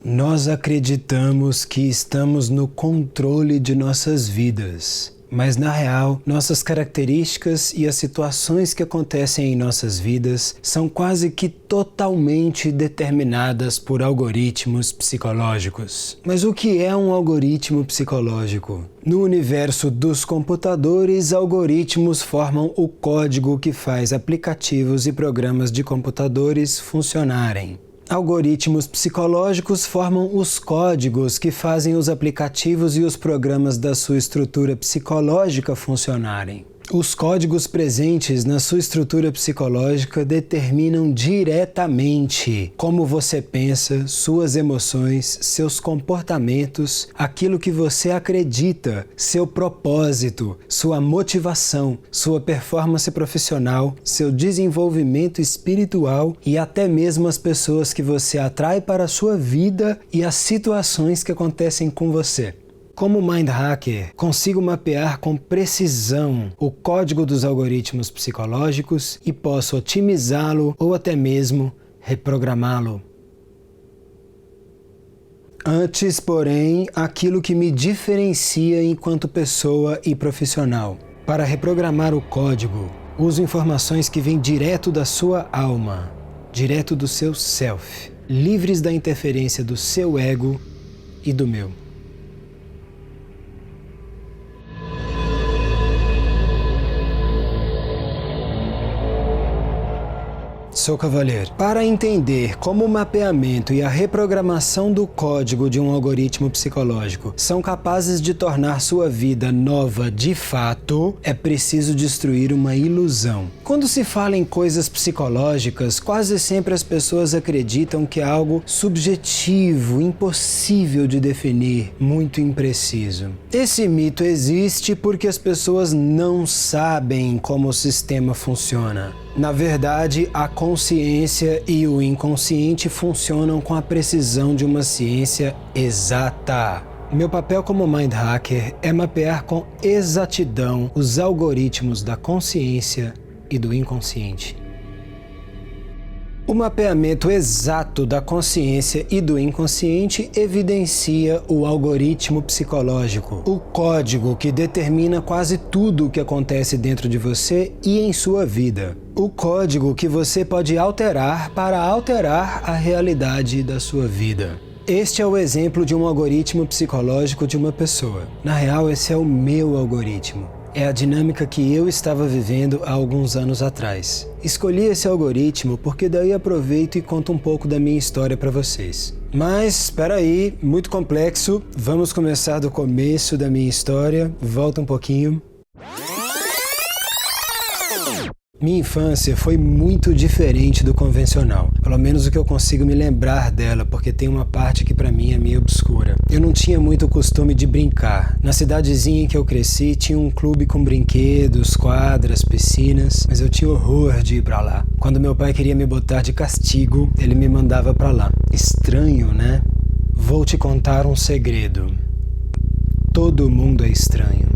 Nós acreditamos que estamos no controle de nossas vidas, mas na real, nossas características e as situações que acontecem em nossas vidas são quase que totalmente determinadas por algoritmos psicológicos. Mas o que é um algoritmo psicológico? No universo dos computadores, algoritmos formam o código que faz aplicativos e programas de computadores funcionarem. Algoritmos psicológicos formam os códigos que fazem os aplicativos e os programas da sua estrutura psicológica funcionarem. Os códigos presentes na sua estrutura psicológica determinam diretamente como você pensa, suas emoções, seus comportamentos, aquilo que você acredita, seu propósito, sua motivação, sua performance profissional, seu desenvolvimento espiritual e até mesmo as pessoas que você atrai para a sua vida e as situações que acontecem com você. Como Mind Hacker, consigo mapear com precisão o código dos algoritmos psicológicos e posso otimizá-lo ou até mesmo reprogramá-lo. Antes, porém, aquilo que me diferencia enquanto pessoa e profissional. Para reprogramar o código, uso informações que vêm direto da sua alma, direto do seu self, livres da interferência do seu ego e do meu. Sou Cavalier. Para entender como o mapeamento e a reprogramação do código de um algoritmo psicológico são capazes de tornar sua vida nova de fato, é preciso destruir uma ilusão. Quando se fala em coisas psicológicas, quase sempre as pessoas acreditam que é algo subjetivo, impossível de definir, muito impreciso. Esse mito existe porque as pessoas não sabem como o sistema funciona. Na verdade, a consciência e o inconsciente funcionam com a precisão de uma ciência exata. Meu papel como Mind Hacker é mapear com exatidão os algoritmos da consciência e do inconsciente. O mapeamento exato da consciência e do inconsciente evidencia o algoritmo psicológico, o código que determina quase tudo o que acontece dentro de você e em sua vida. O código que você pode alterar para alterar a realidade da sua vida. Este é o exemplo de um algoritmo psicológico de uma pessoa. Na real, esse é o meu algoritmo. É a dinâmica que eu estava vivendo há alguns anos atrás. Escolhi esse algoritmo porque daí aproveito e conto um pouco da minha história para vocês. Mas, espera aí, muito complexo. Vamos começar do começo da minha história. Volta um pouquinho. Minha infância foi muito diferente do convencional, pelo menos o que eu consigo me lembrar dela, porque tem uma parte que pra mim é meio obscura. Eu não tinha muito costume de brincar. Na cidadezinha em que eu cresci tinha um clube com brinquedos, quadras, piscinas, mas eu tinha horror de ir pra lá. Quando meu pai queria me botar de castigo, ele me mandava pra lá. Estranho, né? Vou te contar um segredo. Todo mundo é estranho.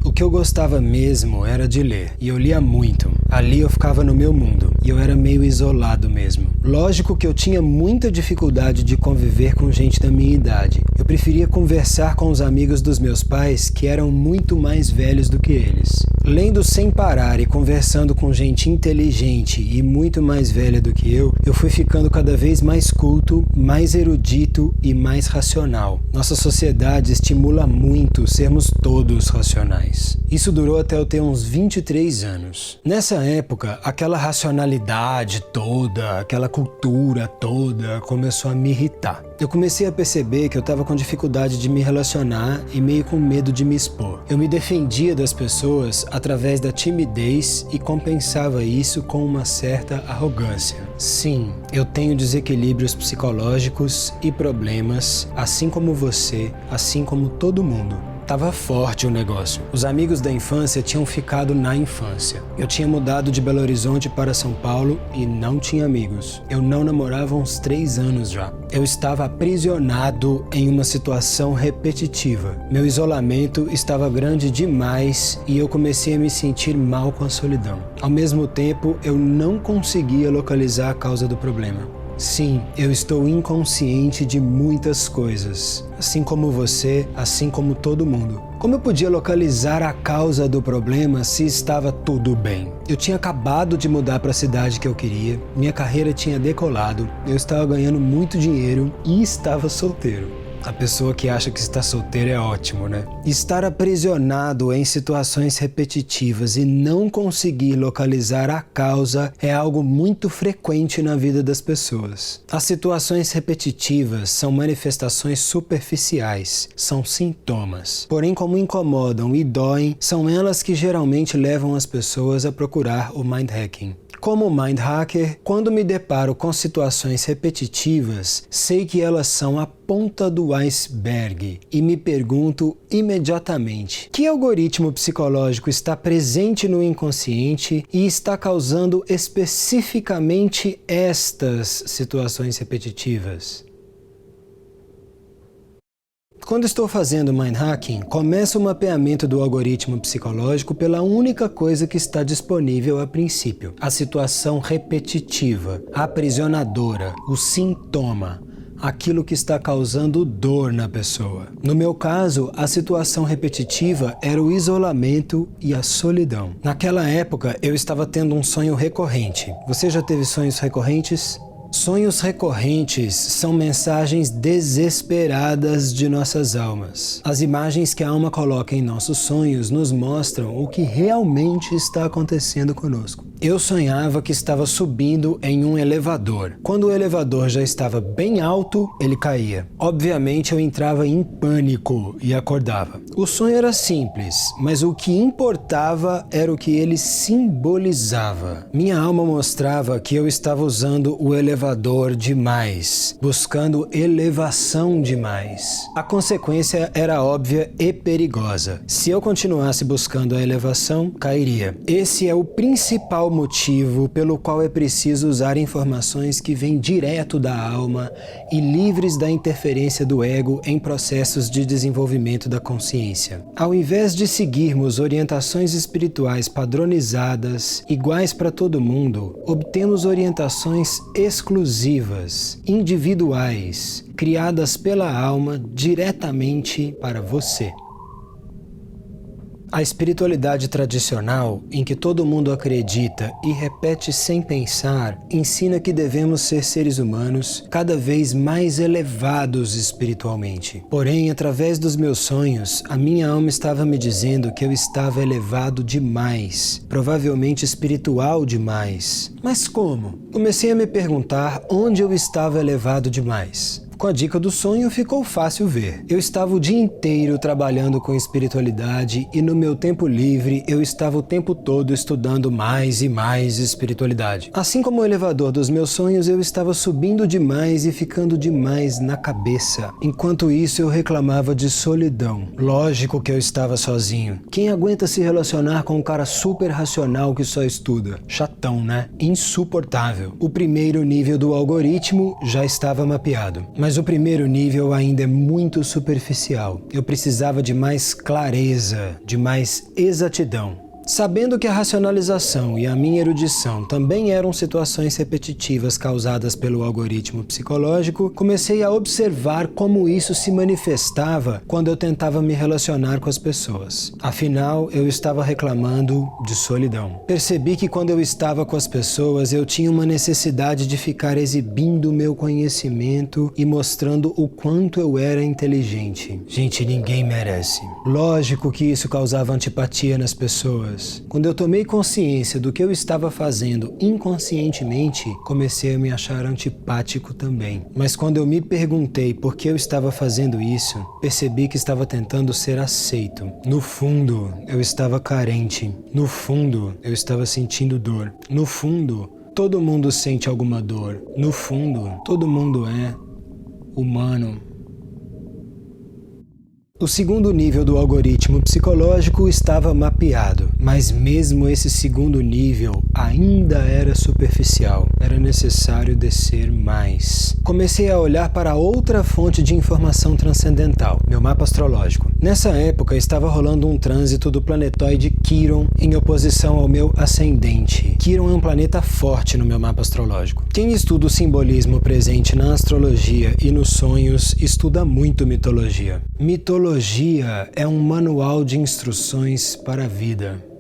O que eu gostava mesmo era de ler, e eu lia muito. Ali eu ficava no meu mundo, e eu era meio isolado mesmo. Lógico que eu tinha muita dificuldade de conviver com gente da minha idade. Eu preferia conversar com os amigos dos meus pais, que eram muito mais velhos do que eles. Lendo sem parar e conversando com gente inteligente e muito mais velha do que eu fui ficando cada vez mais culto, mais erudito e mais racional. Nossa sociedade estimula muito sermos todos racionais. Isso durou até eu ter uns 23 anos. Nessa época, aquela racionalidade toda, aquela cultura toda começou a me irritar. Eu comecei a perceber que eu estava com dificuldade de me relacionar e meio com medo de me expor. Eu me defendia das pessoas através da timidez e compensava isso com uma certa arrogância. Sim, eu tenho desequilíbrios psicológicos e problemas, assim como você, assim como todo mundo. Tava forte o negócio. Os amigos da infância tinham ficado na infância. Eu tinha mudado de Belo Horizonte para São Paulo e não tinha amigos. Eu não namorava há uns 3 anos já. Eu estava aprisionado em uma situação repetitiva. Meu isolamento estava grande demais e eu comecei a me sentir mal com a solidão. Ao mesmo tempo, eu não conseguia localizar a causa do problema. Sim, eu estou inconsciente de muitas coisas, assim como você, assim como todo mundo. Como eu podia localizar a causa do problema se estava tudo bem? Eu tinha acabado de mudar para a cidade que eu queria, minha carreira tinha decolado, eu estava ganhando muito dinheiro e estava solteiro. A pessoa que acha que está solteira é ótimo, né? Estar aprisionado em situações repetitivas e não conseguir localizar a causa é algo muito frequente na vida das pessoas. As situações repetitivas são manifestações superficiais, são sintomas. Porém, como incomodam e doem, são elas que geralmente levam as pessoas a procurar o mind hacking. Como mind hacker, quando me deparo com situações repetitivas, sei que elas são a ponta do iceberg e me pergunto imediatamente: que algoritmo psicológico está presente no inconsciente e está causando especificamente estas situações repetitivas? Quando estou fazendo mind hacking, começo o mapeamento do algoritmo psicológico pela única coisa que está disponível a princípio: a situação repetitiva, aprisionadora, o sintoma, aquilo que está causando dor na pessoa. No meu caso, a situação repetitiva era o isolamento e a solidão. Naquela época, eu estava tendo um sonho recorrente. Você já teve sonhos recorrentes? Sonhos recorrentes são mensagens desesperadas de nossas almas. As imagens que a alma coloca em nossos sonhos nos mostram o que realmente está acontecendo conosco. Eu sonhava que estava subindo em um elevador. Quando o elevador já estava bem alto, ele caía. Obviamente eu entrava em pânico e acordava. O sonho era simples, mas o que importava era o que ele simbolizava. Minha alma mostrava que eu estava usando o elevador demais, buscando elevação demais. A consequência era óbvia e perigosa. Se eu continuasse buscando a elevação, cairia. Esse é o principal motivo pelo qual é preciso usar informações que vêm direto da alma e livres da interferência do ego em processos de desenvolvimento da consciência. Ao invés de seguirmos orientações espirituais padronizadas, iguais para todo mundo, obtemos orientações exclusivas, individuais, criadas pela alma diretamente para você. A espiritualidade tradicional, em que todo mundo acredita e repete sem pensar, ensina que devemos ser seres humanos cada vez mais elevados espiritualmente. Porém, através dos meus sonhos, a minha alma estava me dizendo que eu estava elevado demais, provavelmente espiritual demais. Mas como? Comecei a me perguntar onde eu estava elevado demais. Com a dica do sonho ficou fácil ver. Eu estava o dia inteiro trabalhando com espiritualidade e no meu tempo livre eu estava o tempo todo estudando mais e mais espiritualidade. Assim como o elevador dos meus sonhos, eu estava subindo demais e ficando demais na cabeça. Enquanto isso eu reclamava de solidão. Lógico que eu estava sozinho. Quem aguenta se relacionar com um cara super racional que só estuda? Chatão, né? Insuportável. O primeiro nível do algoritmo já estava mapeado. Mas o primeiro nível ainda é muito superficial. Eu precisava de mais clareza, de mais exatidão. Sabendo que a racionalização e a minha erudição também eram situações repetitivas causadas pelo algoritmo psicológico, comecei a observar como isso se manifestava quando eu tentava me relacionar com as pessoas. Afinal, eu estava reclamando de solidão. Percebi que quando eu estava com as pessoas, eu tinha uma necessidade de ficar exibindo meu conhecimento e mostrando o quanto eu era inteligente. Gente, ninguém merece. Lógico que isso causava antipatia nas pessoas. Quando eu tomei consciência do que eu estava fazendo inconscientemente, comecei a me achar antipático também. Mas quando eu me perguntei por que eu estava fazendo isso, percebi que estava tentando ser aceito. No fundo, eu estava carente. No fundo, eu estava sentindo dor. No fundo, todo mundo sente alguma dor. No fundo, todo mundo é humano. O segundo nível do algoritmo psicológico estava mapeado, mas mesmo esse segundo nível ainda era superficial. Era necessário descer mais. Comecei a olhar para outra fonte de informação transcendental, meu mapa astrológico. Nessa época estava rolando um trânsito do planetoide Quiron em oposição ao meu ascendente. Quiron é um planeta forte no meu mapa astrológico. Quem estuda o simbolismo presente na astrologia e nos sonhos estuda muito mitologia. Mitologia é um manual de instruções para a vida.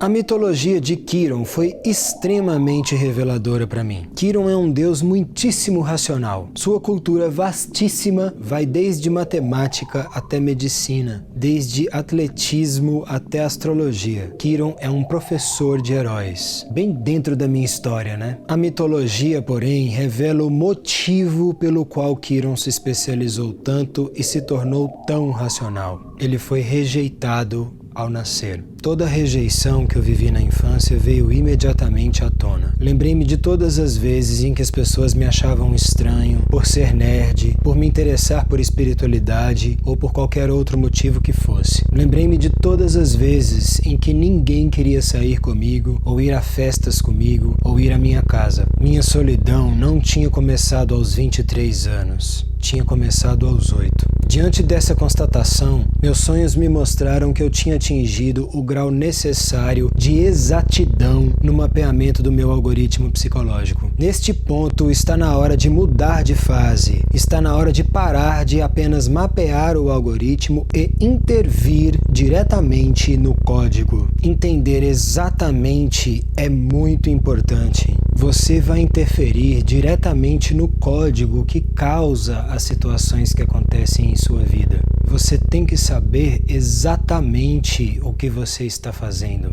A mitologia de Quiron foi extremamente reveladora para mim. Quiron é um deus muitíssimo racional. Sua cultura vastíssima vai desde matemática até medicina, desde atletismo até astrologia. Quiron é um professor de heróis. Bem dentro da minha história, né? A mitologia, porém, revela o motivo pelo qual Quiron se especializou tanto e se tornou tão racional. Ele foi rejeitado ao nascer. Toda a rejeição que eu vivi na infância veio imediatamente à tona. Lembrei-me de todas as vezes em que as pessoas me achavam estranho, por ser nerd, por me interessar por espiritualidade ou por qualquer outro motivo que fosse. Lembrei-me de todas as vezes em que ninguém queria sair comigo, ou ir a festas comigo, ou ir à minha casa. Minha solidão não tinha começado aos 23 anos. Tinha começado aos 8. Diante dessa constatação, meus sonhos me mostraram que eu tinha atingido o grau necessário de exatidão no mapeamento do meu algoritmo psicológico. Neste ponto, está na hora de mudar de fase. Está na hora de parar de apenas mapear o algoritmo e intervir diretamente no código. Entender exatamente é muito importante. Você vai interferir diretamente no código que causa as situações que acontecem em sua vida. Você tem que saber exatamente o que você está fazendo.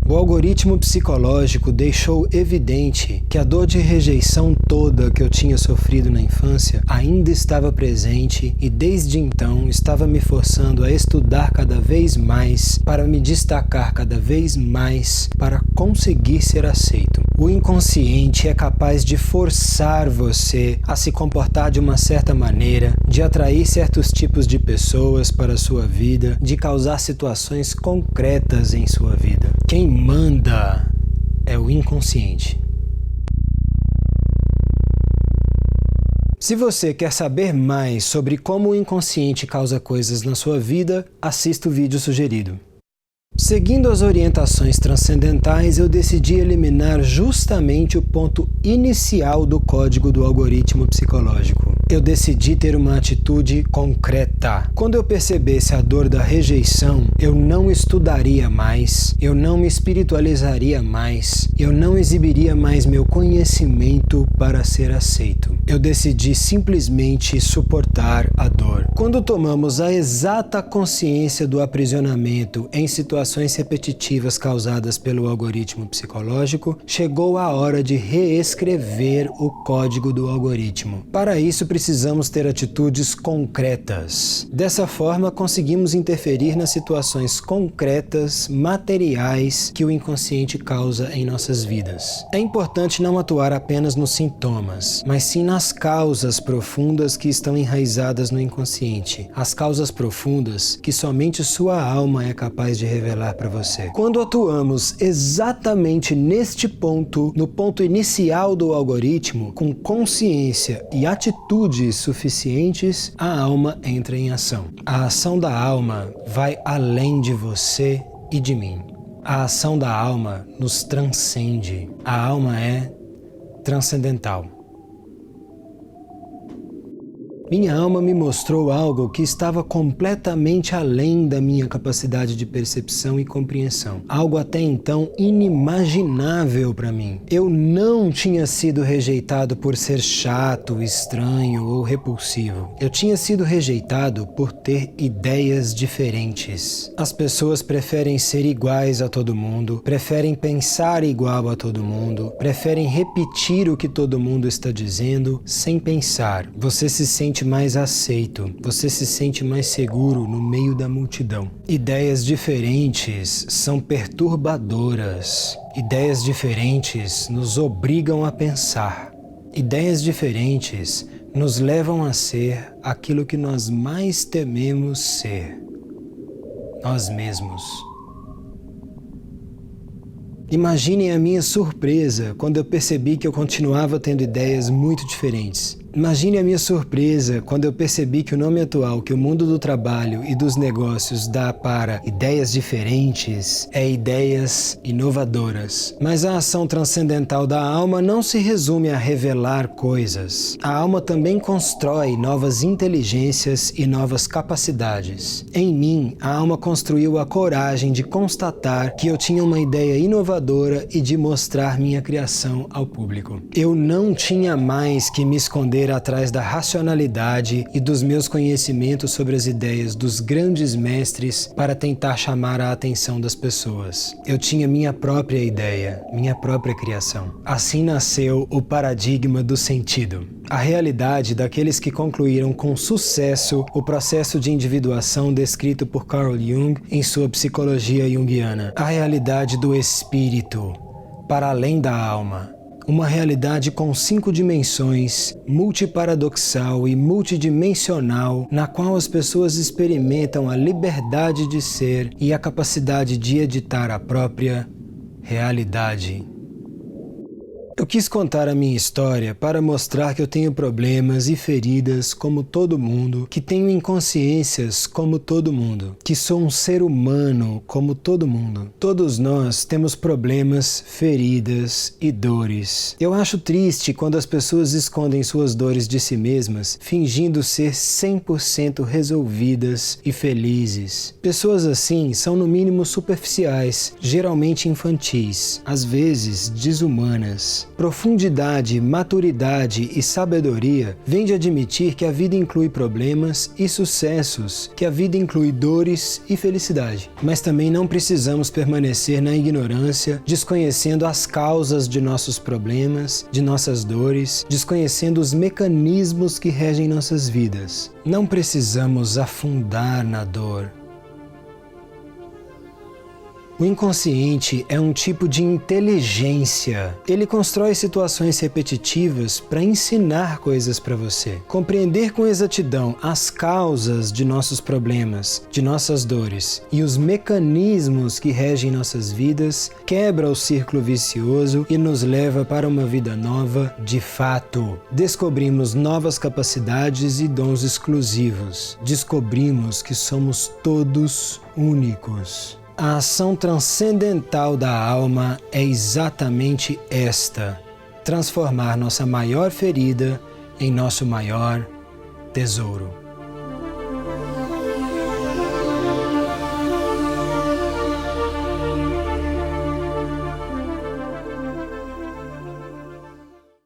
O algoritmo psicológico deixou evidente que a dor de rejeição toda que eu tinha sofrido na infância ainda estava presente e desde então estava me forçando a estudar cada vez mais para me destacar cada vez mais para conseguir ser aceito. O inconsciente é capaz de forçar você a se comportar de uma certa maneira, de atrair certos tipos de pessoas para a sua vida, de causar situações concretas em sua vida. Quem manda é o inconsciente. Se você quer saber mais sobre como o inconsciente causa coisas na sua vida, assista o vídeo sugerido. Seguindo as orientações transcendentais, eu decidi eliminar justamente o ponto inicial do código do algoritmo psicológico. Eu decidi ter uma atitude concreta. Quando eu percebesse a dor da rejeição, eu não estudaria mais, eu não me espiritualizaria mais, eu não exibiria mais meu conhecimento para ser aceito. Eu decidi simplesmente suportar a dor. Quando tomamos a exata consciência do aprisionamento em situações repetitivas causadas pelo algoritmo psicológico, chegou a hora de reescrever o código do algoritmo. Para isso, precisamos ter atitudes concretas. Dessa forma, conseguimos interferir nas situações concretas, materiais que o inconsciente causa em nossas vidas. É importante não atuar apenas nos sintomas, mas sim nas causas profundas que estão enraizadas no inconsciente. As causas profundas que somente sua alma é capaz de revelar para você. Quando atuamos exatamente neste ponto, no ponto inicial do algoritmo, com consciência e atitudes suficientes, a alma entra em ação. A ação da alma vai além de você e de mim. A ação da alma nos transcende. A alma é transcendental. Minha alma me mostrou algo que estava completamente além da minha capacidade de percepção e compreensão. Algo até então inimaginável para mim. Eu não tinha sido rejeitado por ser chato, estranho ou repulsivo. Eu tinha sido rejeitado por ter ideias diferentes. As pessoas preferem ser iguais a todo mundo, preferem pensar igual a todo mundo, preferem repetir o que todo mundo está dizendo sem pensar. Você se sente mais aceito, você se sente mais seguro no meio da multidão. Ideias diferentes são perturbadoras. Ideias diferentes nos obrigam a pensar. Ideias diferentes nos levam a ser aquilo que nós mais tememos ser: nós mesmos. Imaginem a minha surpresa quando eu percebi que eu continuava tendo ideias muito diferentes. Imagine a minha surpresa quando eu percebi que o nome atual que o mundo do trabalho e dos negócios dá para ideias diferentes é ideias inovadoras. Mas a ação transcendental da alma não se resume a revelar coisas. A alma também constrói novas inteligências e novas capacidades. Em mim, a alma construiu a coragem de constatar que eu tinha uma ideia inovadora e de mostrar minha criação ao público. Eu não tinha mais que me esconder atrás da racionalidade e dos meus conhecimentos sobre as ideias dos grandes mestres para tentar chamar a atenção das pessoas. Eu tinha minha própria ideia, minha própria criação. Assim nasceu o paradigma do sentido. A realidade daqueles que concluíram com sucesso o processo de individuação descrito por Carl Jung em sua psicologia junguiana. A realidade do espírito, para além da alma. Uma realidade com 5 dimensões, multiparadoxal e multidimensional, na qual as pessoas experimentam a liberdade de ser e a capacidade de editar a própria realidade. Eu quis contar a minha história para mostrar que eu tenho problemas e feridas como todo mundo, que tenho inconsciências como todo mundo, que sou um ser humano como todo mundo. Todos nós temos problemas, feridas e dores. Eu acho triste quando as pessoas escondem suas dores de si mesmas, fingindo ser 100% resolvidas e felizes. Pessoas assim são no mínimo superficiais, geralmente infantis, às vezes desumanas. Profundidade, maturidade e sabedoria vem de admitir que a vida inclui problemas e sucessos, que a vida inclui dores e felicidade. Mas também não precisamos permanecer na ignorância, desconhecendo as causas de nossos problemas, de nossas dores, desconhecendo os mecanismos que regem nossas vidas. Não precisamos afundar na dor. O inconsciente é um tipo de inteligência. Ele constrói situações repetitivas para ensinar coisas para você. Compreender com exatidão as causas de nossos problemas, de nossas dores e os mecanismos que regem nossas vidas quebra o círculo vicioso e nos leva para uma vida nova de fato. Descobrimos novas capacidades e dons exclusivos. Descobrimos que somos todos únicos. A ação transcendental da alma é exatamente esta: transformar nossa maior ferida em nosso maior tesouro.